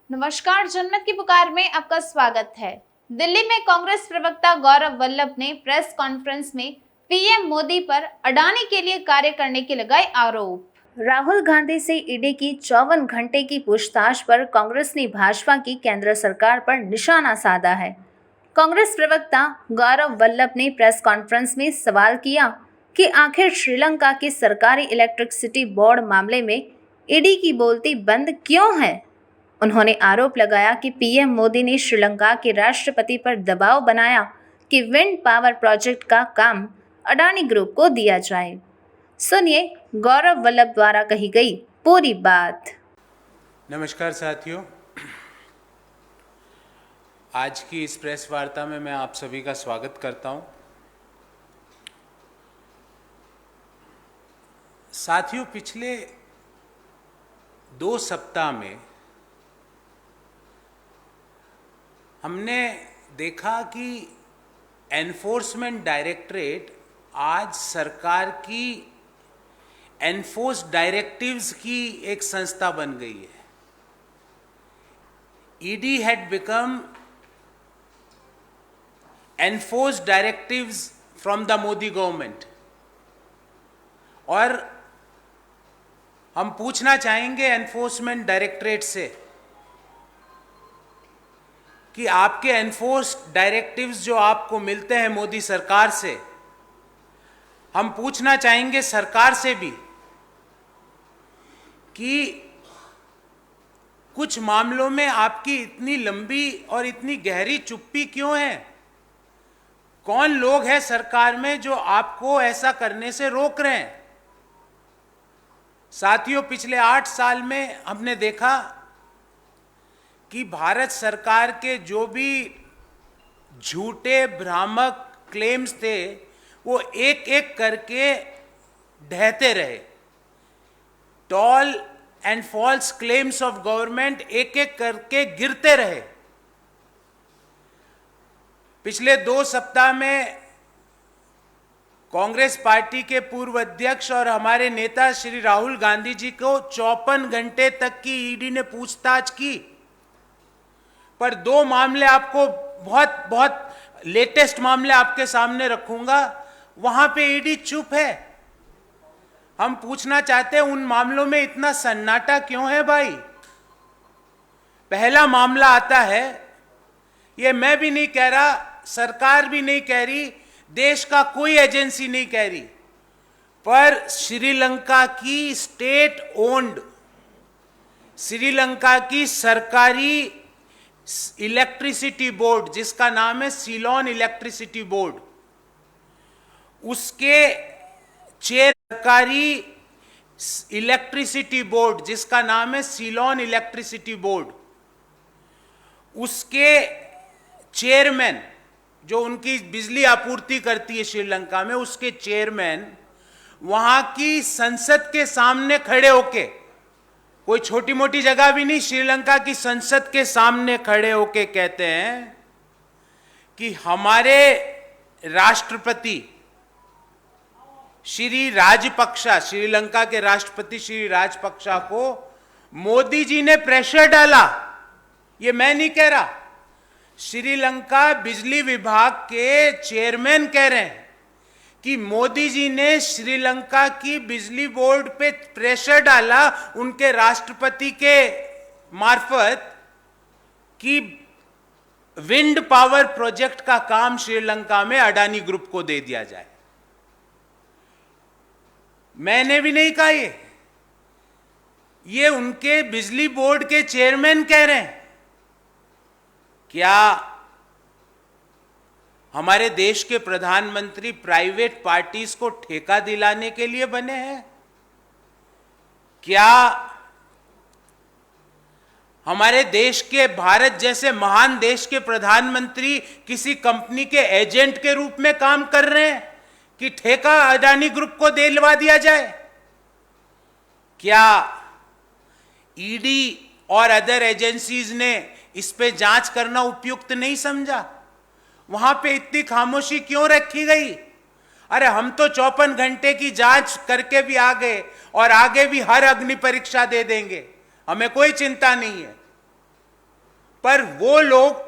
नमस्कार, जनमत की पुकार में आपका स्वागत है। दिल्ली में कांग्रेस प्रवक्ता गौरव वल्लभ ने प्रेस कॉन्फ्रेंस में पीएम मोदी पर अडानी के लिए कार्य करने के लगाए आरोप। राहुल गांधी से ईडी की 54 घंटे की पूछताछ पर कांग्रेस ने भाजपा की केंद्र सरकार पर निशाना साधा है। कांग्रेस प्रवक्ता गौरव वल्लभ ने प्रेस कॉन्फ्रेंस में सवाल किया कि आखिर श्रीलंका के सरकारी इलेक्ट्रिसिटी बोर्ड मामले में ईडी की बोलती बंद क्यों है। उन्होंने आरोप लगाया कि पीएम मोदी ने श्रीलंका के राष्ट्रपति पर दबाव बनाया कि विंड पावर प्रोजेक्ट का काम अडानी ग्रुप को दिया जाए। सुनिए गौरव वल्लभ द्वारा कही गई पूरी बात। नमस्कार साथियों, आज की इस प्रेस वार्ता में मैं आप सभी का स्वागत करता हूं। साथियों, पिछले 2 सप्ताह में हमने देखा कि एनफोर्समेंट डायरेक्टरेट आज सरकार की एनफोर्स डायरेक्टिव्स की एक संस्था बन गई है। ED had become enforce directives from the Modi government. और हम पूछना चाहेंगे एनफोर्समेंट डायरेक्टरेट से कि आपके एनफोर्स डायरेक्टिव्स जो आपको मिलते हैं मोदी सरकार से, हम पूछना चाहेंगे सरकार से भी कि कुछ मामलों में आपकी इतनी लंबी और इतनी गहरी चुप्पी क्यों है। कौन लोग हैं सरकार में जो आपको ऐसा करने से रोक रहे हैं। साथियों, पिछले 8 साल में हमने देखा कि भारत सरकार के जो भी झूठे भ्रामक क्लेम्स थे वो एक एक करके ढहते रहे। Tall and false claims of government एक एक करके गिरते रहे। पिछले 2 सप्ताह में कांग्रेस पार्टी के पूर्व अध्यक्ष और हमारे नेता श्री राहुल गांधी जी को 54 घंटे तक की ईडी ने पूछताछ की। पर 2 मामले आपको बहुत लेटेस्ट मामले आपके सामने रखूंगा, वहां पे ईडी चुप है। हम पूछना चाहते हैं उन मामलों में इतना सन्नाटा क्यों है भाई। पहला मामला आता है, ये मैं भी नहीं कह रहा, सरकार भी नहीं कह रही, देश का कोई एजेंसी नहीं कह रही, पर श्रीलंका की स्टेट ओन्ड, श्रीलंका की सरकारी इलेक्ट्रिसिटी बोर्ड जिसका नाम है सीलोन इलेक्ट्रिसिटी बोर्ड, उसके सरकारी इलेक्ट्रिसिटी बोर्ड जिसका नाम है सीलोन इलेक्ट्रिसिटी बोर्ड, उसके चेयरमैन जो उनकी बिजली आपूर्ति करती है श्रीलंका में, उसके चेयरमैन वहां की संसद के सामने खड़े होके, कोई छोटी मोटी जगह भी नहीं, श्रीलंका की संसद के सामने खड़े होके कहते हैं कि हमारे राष्ट्रपति श्री राजपक्षा, श्रीलंका के राष्ट्रपति श्री राजपक्षा को मोदी जी ने प्रेशर डाला। ये मैं नहीं कह रहा, श्रीलंका बिजली विभाग के चेयरमैन कह रहे हैं कि मोदी जी ने श्रीलंका की बिजली बोर्ड पे प्रेशर डाला उनके राष्ट्रपति के मार्फत कि विंड पावर प्रोजेक्ट का काम श्रीलंका में अडानी ग्रुप को दे दिया जाए। मैंने भी नहीं कहा ये उनके बिजली बोर्ड के चेयरमैन कह रहे हैं। क्या हमारे देश के प्रधानमंत्री प्राइवेट पार्टीज को ठेका दिलाने के लिए बने हैं? क्या हमारे देश के, भारत जैसे महान देश के प्रधानमंत्री किसी कंपनी के एजेंट के रूप में काम कर रहे हैं कि ठेका अडानी ग्रुप को दिलवा दिया जाए? क्या ईडी और अदर एजेंसीज ने इस पे जांच करना उपयुक्त नहीं समझा? वहां पे इतनी खामोशी क्यों रखी गई? अरे हम तो 54 घंटे की जांच करके भी आ गए और आगे भी हर अग्नि परीक्षा दे देंगे, हमें कोई चिंता नहीं है। पर वो लोग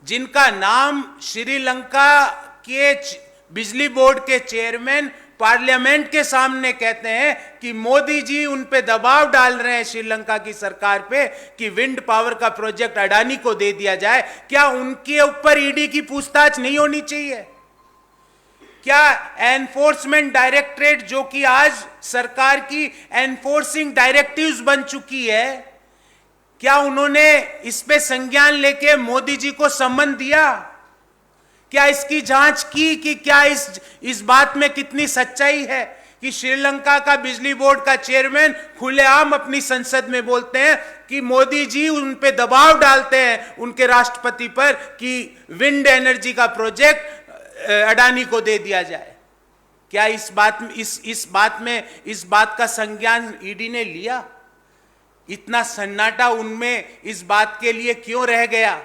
जिनका नाम श्रीलंका के बिजली बोर्ड के चेयरमैन पार्लियामेंट के सामने कहते हैं कि मोदी जी उन पे दबाव डाल रहे हैं श्रीलंका की सरकार पे कि विंड पावर का प्रोजेक्ट अडानी को दे दिया जाए, क्या उनके ऊपर ईडी की पूछताछ नहीं होनी चाहिए? क्या एनफोर्समेंट डायरेक्टरेट, जो कि आज सरकार की एनफोर्सिंग डायरेक्टिव्स बन चुकी है, क्या उन्होंने इस पे संज्ञान लेके मोदी जी को सम्मन दिया? क्या इसकी जांच की कि क्या इस बात में कितनी सच्चाई है कि श्रीलंका का बिजली बोर्ड का चेयरमैन खुलेआम अपनी संसद में बोलते हैं कि मोदी जी उन पे दबाव डालते हैं उनके राष्ट्रपति पर कि विंड एनर्जी का प्रोजेक्ट अडानी को दे दिया जाए? क्या इस बात का संज्ञान ईडी ने लिया? इतना सन्नाटा उनमें इस बात के लिए क्यों रह गया?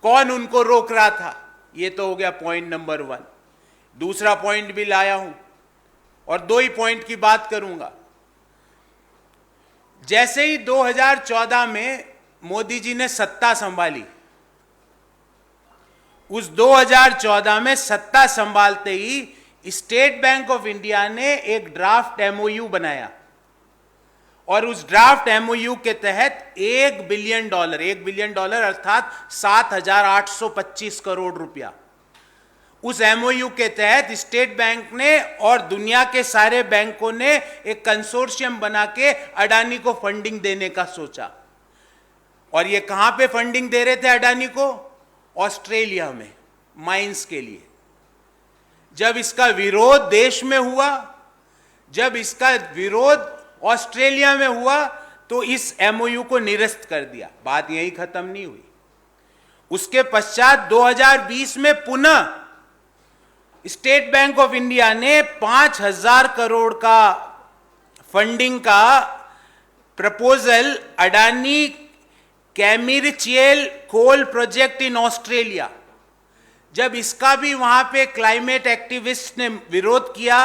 कौन उनको रोक रहा था? ये तो हो गया पॉइंट नंबर 1। दूसरा पॉइंट भी लाया हूं और 2 ही पॉइंट की बात करूंगा। जैसे ही 2014 में मोदी जी ने सत्ता संभाली, उस 2014 में सत्ता संभालते ही स्टेट बैंक ऑफ इंडिया ने एक ड्राफ्ट एमओयू बनाया और उस ड्राफ्ट एमओयू के तहत $1 बिलियन अर्थात 7,825 करोड़ रुपया, उस एमओयू के तहत स्टेट बैंक ने और दुनिया के सारे बैंकों ने एक कंसोर्शियम बना के अडानी को फंडिंग देने का सोचा। और ये कहां पे फंडिंग दे रहे थे अडानी को? ऑस्ट्रेलिया में माइंस के लिए। जब इसका विरोध देश में हुआ, जब इसका विरोध ऑस्ट्रेलिया में हुआ, तो इस एमओयू को निरस्त कर दिया। बात यही खत्म नहीं हुई। उसके पश्चात 2020 में पुनः स्टेट बैंक ऑफ इंडिया ने 5,000 करोड़ का फंडिंग का proposal Adani Carmichael coal project in Australia, जब इसका भी वहां पे क्लाइमेट एक्टिविस्ट ने विरोध किया,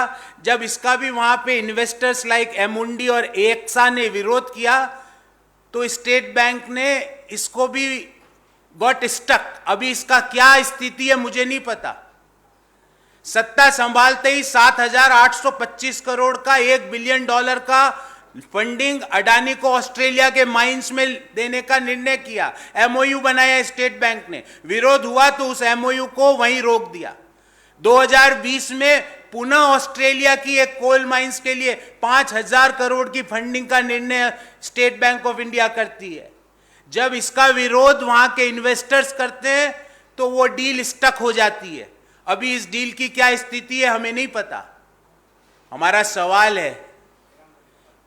जब इसका भी वहां पे इन्वेस्टर्स लाइक एमुंडी और एक्सा ने विरोध किया, तो स्टेट बैंक ने इसको भी गॉट स्टक। अभी इसका क्या स्थिति है मुझे नहीं पता। सत्ता संभालते ही 7,825 करोड़ का $1 बिलियन का फंडिंग अडानी को ऑस्ट्रेलिया के माइंस में देने का निर्णय किया, एमओयू बनाया स्टेट बैंक ने। विरोध हुआ तो उस एमओयू को वहीं रोक दिया। 2020 में पुनः ऑस्ट्रेलिया की एक कोल माइंस के लिए 5,000 करोड़ की फंडिंग का निर्णय स्टेट बैंक ऑफ इंडिया करती है। जब इसका विरोध वहां के इन्वेस्टर्स करते हैं तो वो डील स्टक हो जाती है। अभी इस डील की क्या स्थिति है हमें नहीं पता। हमारा सवाल है,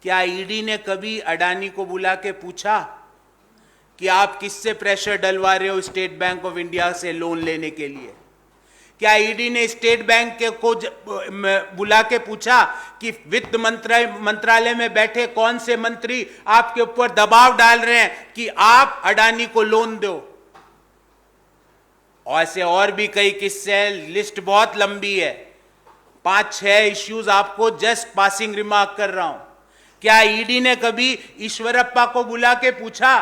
क्या ईडी ने कभी अडानी को बुला के पूछा कि आप किससे प्रेशर डलवा रहे हो स्टेट बैंक ऑफ इंडिया से लोन लेने के लिए? क्या ईडी ने स्टेट बैंक को बुला के पूछा कि वित्त मंत्रालय में बैठे कौन से मंत्री आपके ऊपर दबाव डाल रहे हैं कि आप अडानी को लोन दो? और ऐसे और भी कई किस्से हैं, लिस्ट बहुत लंबी है। 5-6 इश्यूज आपको जस्ट पासिंग रिमार्क कर रहा हूं। क्या ईडी ने कभी ईश्वरप्पा को बुला के पूछा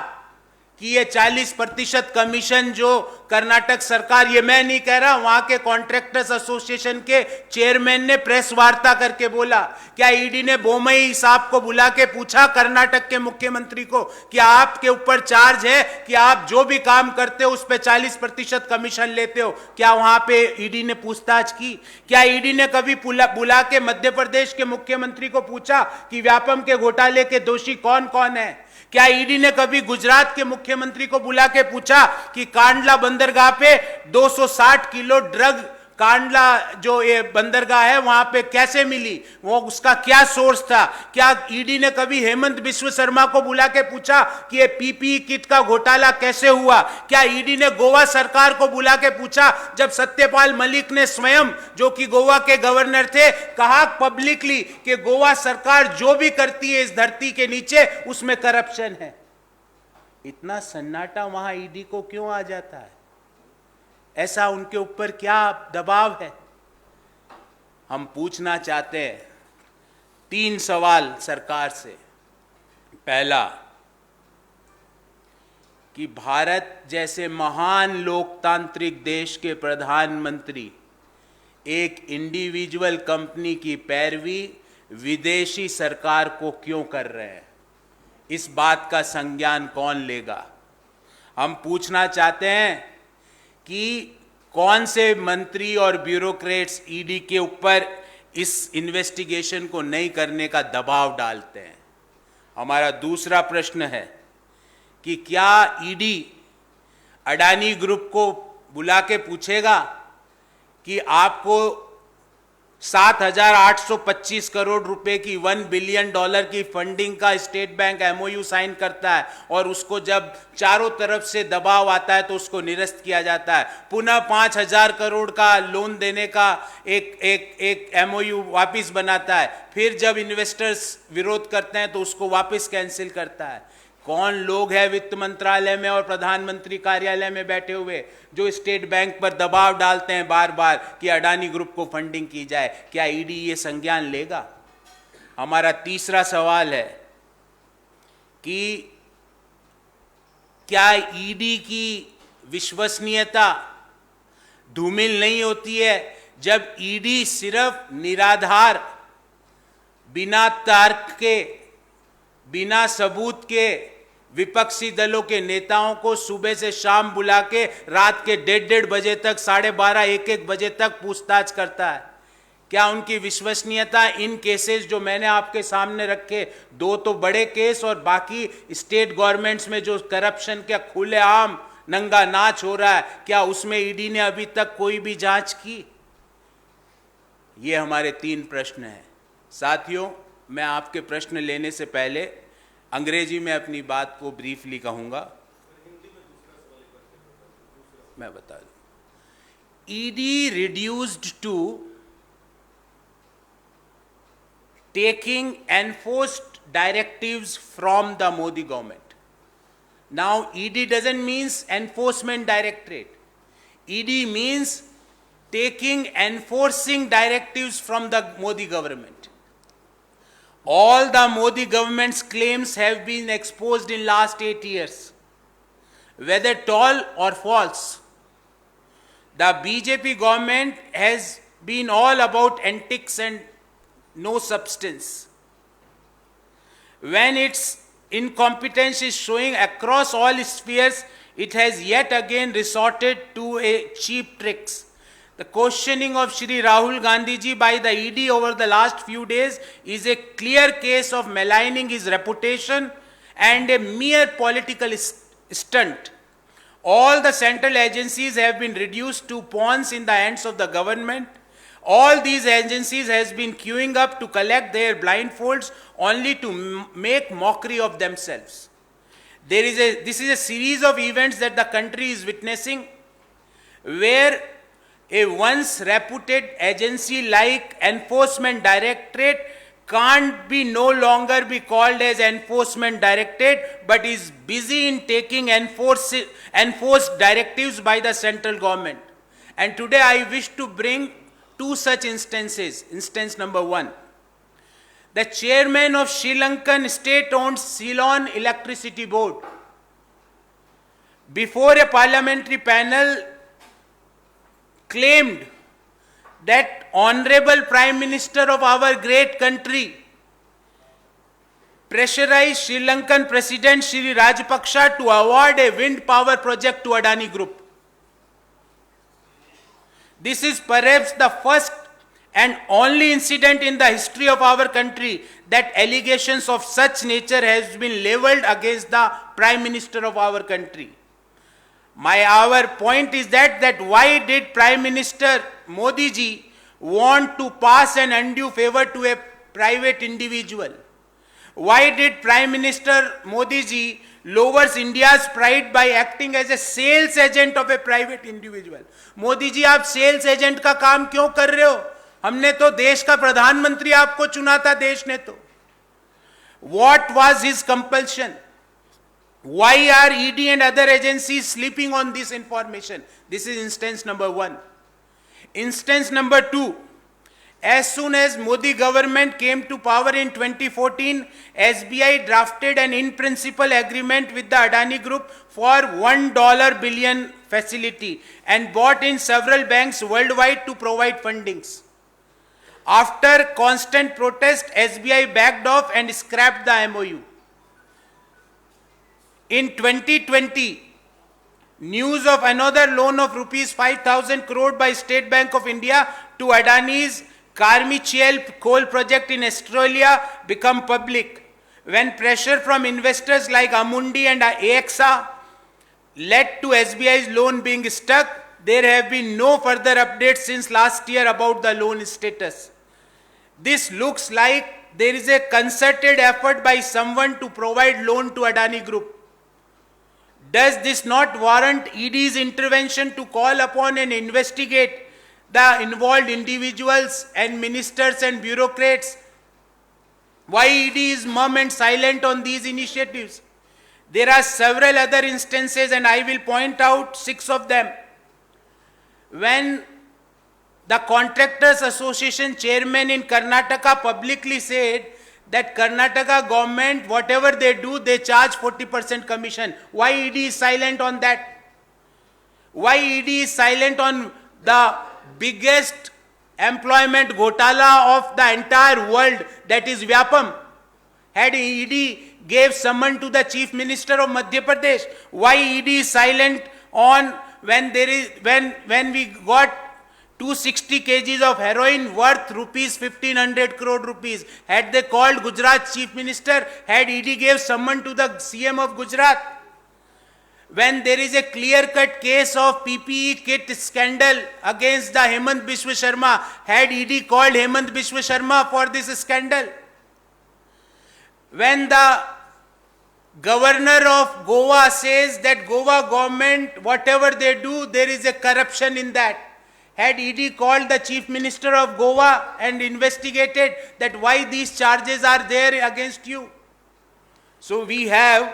कि ये 40% कमीशन जो कर्नाटक सरकार, ये मैं नहीं कह रहा, वहां के कॉन्ट्रैक्टर्स एसोसिएशन के चेयरमैन ने प्रेस वार्ता करके बोला, क्या ईडी ने बोमई साहब को बुला के पूछा कर्नाटक के मुख्यमंत्री को कि आपके ऊपर चार्ज है कि आप जो भी काम करते हो उस पे 40% कमीशन लेते हो? क्या वहां पे ईडी ने पूछताछ की? क्या ईडी ने कभी बुला के मध्य प्रदेश के मुख्यमंत्री को पूछा कि व्यापम के घोटाले के दोषी कौन कौन है? क्या ईडी ने कभी गुजरात के मुख्यमंत्री को बुला के पूछा कि कांडला बंदरगाह पे 260 किलो ड्रग, कांडला जो ये बंदरगाह है वहां पे कैसे मिली, वो उसका क्या सोर्स था? क्या ईडी ने कभी हेमंत बिस्व शर्मा को बुला के पूछा कि ये पीपीई किट का घोटाला कैसे हुआ? क्या ईडी ने गोवा सरकार को बुला के पूछा जब सत्यपाल मलिक ने स्वयं, जो कि गोवा के गवर्नर थे, कहा पब्लिकली कि गोवा सरकार जो भी करती है इस धरती के नीचे उसमें करप्शन है? इतना सन्नाटा वहां ईडी को क्यों आ जाता है? ऐसा उनके ऊपर क्या दबाव है? हम पूछना चाहते हैं 3 सवाल सरकार से। पहला, कि भारत जैसे महान लोकतांत्रिक देश के प्रधानमंत्री एक इंडिविजुअल कंपनी की पैरवी विदेशी सरकार को क्यों कर रहे हैं? इस बात का संज्ञान कौन लेगा? हम पूछना चाहते हैं कि कौन से मंत्री और ब्यूरोक्रेट्स ईडी के ऊपर इस इन्वेस्टिगेशन को नहीं करने का दबाव डालते हैं। हमारा दूसरा प्रश्न है कि क्या ईडी अडानी ग्रुप को बुला के पूछेगा कि आपको 7,825 करोड़ रुपए की $1 बिलियन की फंडिंग का स्टेट बैंक एमओयू साइन करता है और उसको जब चारों तरफ से दबाव आता है तो उसको निरस्त किया जाता है, पुनः 5,000 करोड़ का लोन देने का एक एमओयू वापस बनाता है, फिर जब इन्वेस्टर्स विरोध करते हैं तो उसको वापस कैंसिल करता है। कौन लोग हैं वित्त मंत्रालय में और प्रधानमंत्री कार्यालय में बैठे हुए जो स्टेट बैंक पर दबाव डालते हैं बार बार कि अडानी ग्रुप को फंडिंग की जाए? क्या ईडी ये संज्ञान लेगा? हमारा तीसरा सवाल है कि क्या ईडी की विश्वसनीयता धूमिल नहीं होती है जब ईडी सिर्फ निराधार, बिना तर्क के, बिना सबूत के विपक्षी दलों के नेताओं को सुबह से शाम बुला के रात के 1:30 बजे तक, 12:30, 1-1 बजे तक पूछताछ करता है? क्या उनकी विश्वसनीयता इन केसेस जो मैंने आपके सामने रखे, 2 तो बड़े केस और बाकी स्टेट गवर्नमेंट्स में जो करप्शन का खुलेआम नंगा नाच हो रहा है, क्या उसमें ईडी ने अभी तक कोई भी जांच की? ये हमारे 3 प्रश्न हैं। साथियों, मैं आपके प्रश्न लेने से पहले अंग्रेजी में अपनी बात को ब्रीफली कहूंगा। मैं बता दूं, ED reduced to taking enforced directives from the Modi government. Now ED doesn't means enforcement directorate, ED means taking enforcing directives from the Modi government. All the Modi government's claims have been exposed in last 8 years, whether tall or false. The BJP government has been all about antics and no substance. When its incompetence is showing across all spheres, it has yet again resorted to a cheap tricks. The questioning of Shri Rahul Gandhi ji by the ED over the last few days is a clear case of maligning his reputation and a mere political stunt. All the central agencies have been reduced to pawns in the hands of the government. All these agencies has been queuing up to collect their blindfolds only to make mockery of themselves. This is a series of events that the country is witnessing where a once reputed agency like Enforcement Directorate can't be no longer be called as Enforcement Directorate, but is busy in taking enforced directives by the central government. And today I wish to bring 2 such instances. Instance number 1. The chairman of Sri Lankan state-owned Ceylon Electricity Board, before a parliamentary panel, claimed that Honorable Prime Minister of our great country pressurized Sri Lankan President Shri Rajapaksa to award a wind power project to Adani Group. This is perhaps the first and only incident in the history of our country that allegations of such nature has been leveled against the Prime Minister of our country. Our point is that why did Prime Minister Modi ji want to pass an undue favor to a private individual? Why did Prime Minister Modi ji lowers India's pride by acting as a sales agent of a private individual? Modi ji, आप sales agent का काम क्यों कर रहे हो? हमने तो देश का प्रधानमंत्री आपको चुना था, देश ने तो। What was his compulsion? Why are ED and other agencies sleeping on this information? This is instance number 1. Instance number 2. As soon as Modi government came to power in 2014, SBI drafted an in-principle agreement with the Adani Group for $1 billion facility and bought in several banks worldwide to provide fundings. After constant protest, SBI backed off and scrapped the MOU. In 2020, news of another loan of rupees 5,000 crore by State Bank of India to Adani's Carmichael coal project in Australia become public. When pressure from investors like Amundi and AXA led to SBI's loan being stuck, there have been no further updates since last year about the loan status. This looks like there is a concerted effort by someone to provide loan to Adani Group. Does this not warrant ED's intervention to call upon and investigate the involved individuals and ministers and bureaucrats? Why ED is mum and silent on these initiatives? There are several other instances and I will point out 6 of them. When the Contractors Association chairman in Karnataka publicly said that Karnataka government, whatever they do, they charge 40% commission. Why ED is silent on that? Why ED is silent on the biggest employment ghotala of the entire world, that is Vyapam? Had ED gave summon to the Chief Minister of Madhya Pradesh? Why ED is silent on when we got 260 kgs of heroin worth rupees 1500 crore rupees? Had they called Gujarat Chief Minister? Had ED gave summon to the CM of Gujarat? When there is a clear-cut case of PPE kit scandal against the Hemant Biswa Sharma, had ED called Hemant Biswa Sharma for this scandal? When the governor of Goa says that Goa government, whatever they do, there is a corruption in that, had ED called the Chief Minister of Goa and investigated that why these charges are there against you? So we have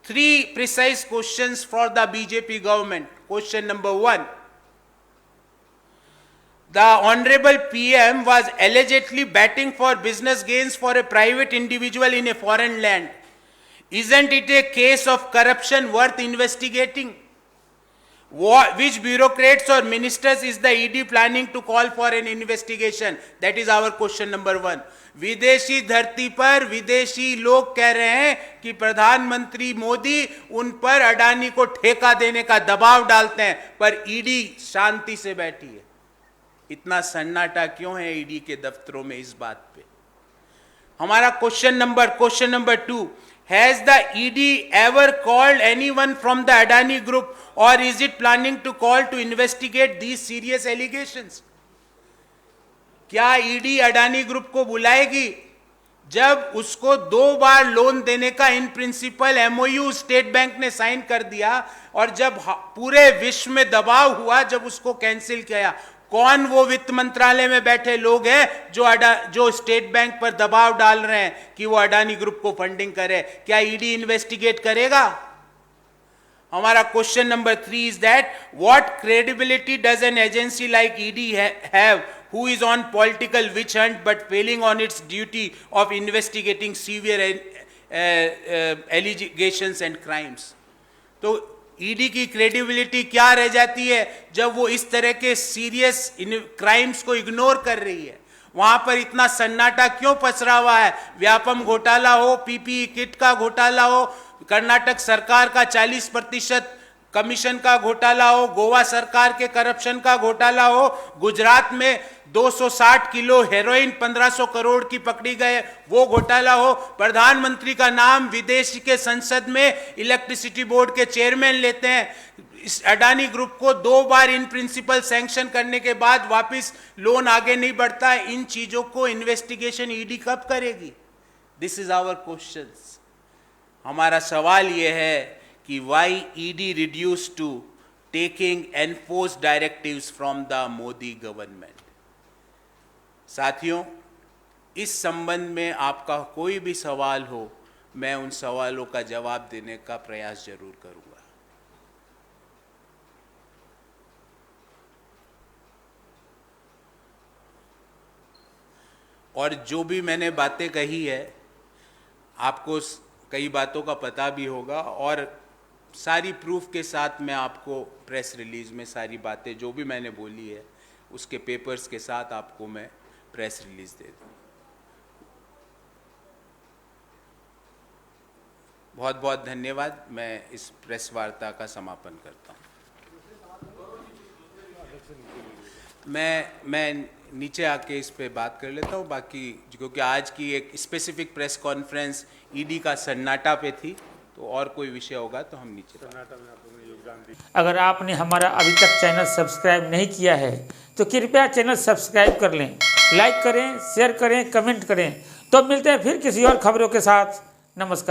3 precise questions for the BJP government. Question number 1. The Honorable PM was allegedly batting for business gains for a private individual in a foreign land. Isn't it a case of corruption worth investigating? Which bureaucrats or ministers is the ED planning to call for an investigation? That is our question number 1. विदेशी धरती पर विदेशी लोग कह रहे हैं कि प्रधानमंत्री मोदी उन पर अडानी को ठेका देने का दबाव डालते हैं, पर ईडी शांति से बैठी है। इतना सन्नाटा क्यों है ईडी के दफ्तरों में इस बात पे? हमारा question number 2, has the ED ever called anyone from the Adani group or is it planning to call to investigate these serious allegations? क्या ईडी अडानी ग्रुप को बुलाएगी जब उसको 2 बार लोन देने का in principle MOU state bank ने sign कर दिया और जब पूरे विश्व में दबाव हुआ, जब उसको कैंसिल किया? कौन वो वित्त मंत्रालय में बैठे लोग हैं जो स्टेट बैंक पर दबाव डाल रहे हैं कि वो अडानी ग्रुप को फंडिंग करे? क्या ईडी इन्वेस्टिगेट करेगा? हमारा question number 3 is that what credibility does an agency like ED have who is on political witch hunt but failing on its duty of investigating severe allegations and crimes? तो ED की credibility क्या रह जाती है जब वो इस तरह के सीरियस क्राइम्स को इग्नोर कर रही है? वहां पर इतना सन्नाटा क्यों पसरा हुआ है? व्यापम घोटाला हो, पीपीई किट का घोटाला हो, कर्नाटक सरकार का 40% कमीशन का घोटाला हो, गोवा सरकार के करप्शन का घोटाला हो, गुजरात में 260 किलो हेरोइन 1500 करोड़ की पकड़ी गए वो घोटाला हो, प्रधानमंत्री का नाम विदेशी के संसद में इलेक्ट्रिसिटी बोर्ड के चेयरमैन लेते हैं, इस अडानी ग्रुप को 2 बार इन प्रिंसिपल सैंक्शन करने के बाद वापस लोन आगे नहीं बढ़ता है। इन चीजों को इन्वेस्टिगेशन ईडी कब करेगी? This is our questions. हमारा सवाल यह है कि why ED reduce to taking enforce directives from the Modi government. साथियों, इस संबंध में आपका कोई भी सवाल हो, मैं उन सवालों का जवाब देने का प्रयास जरूर करूंगा। और जो भी मैंने बातें कही है, आपको कई बातों का पता भी होगा और सारी प्रूफ के साथ मैं आपको प्रेस रिलीज में सारी बातें जो भी मैंने बोली है उसके पेपर्स के साथ आपको मैं प्रेस रिलीज दे दूँ। बहुत बहुत धन्यवाद। मैं इस प्रेस वार्ता का समापन करता हूँ। मैं नीचे आके इस पे बात कर लेता हूँ। बाकी क्योंकि आज की एक स्पेसिफिक प्रेस कॉन्फ्रेंस ईडी का सन्नाटा पे थी, तो और कोई विषय होगा तो हम नीचे। अगर आपने हमारा अभी तक चैनल सब्सक्राइब नहीं किया है तो कृपया चैनल सब्सक्राइब कर लें, लाइक करें, शेयर करें, कमेंट करें। तो मिलते हैं फिर किसी और खबरों के साथ। नमस्कार।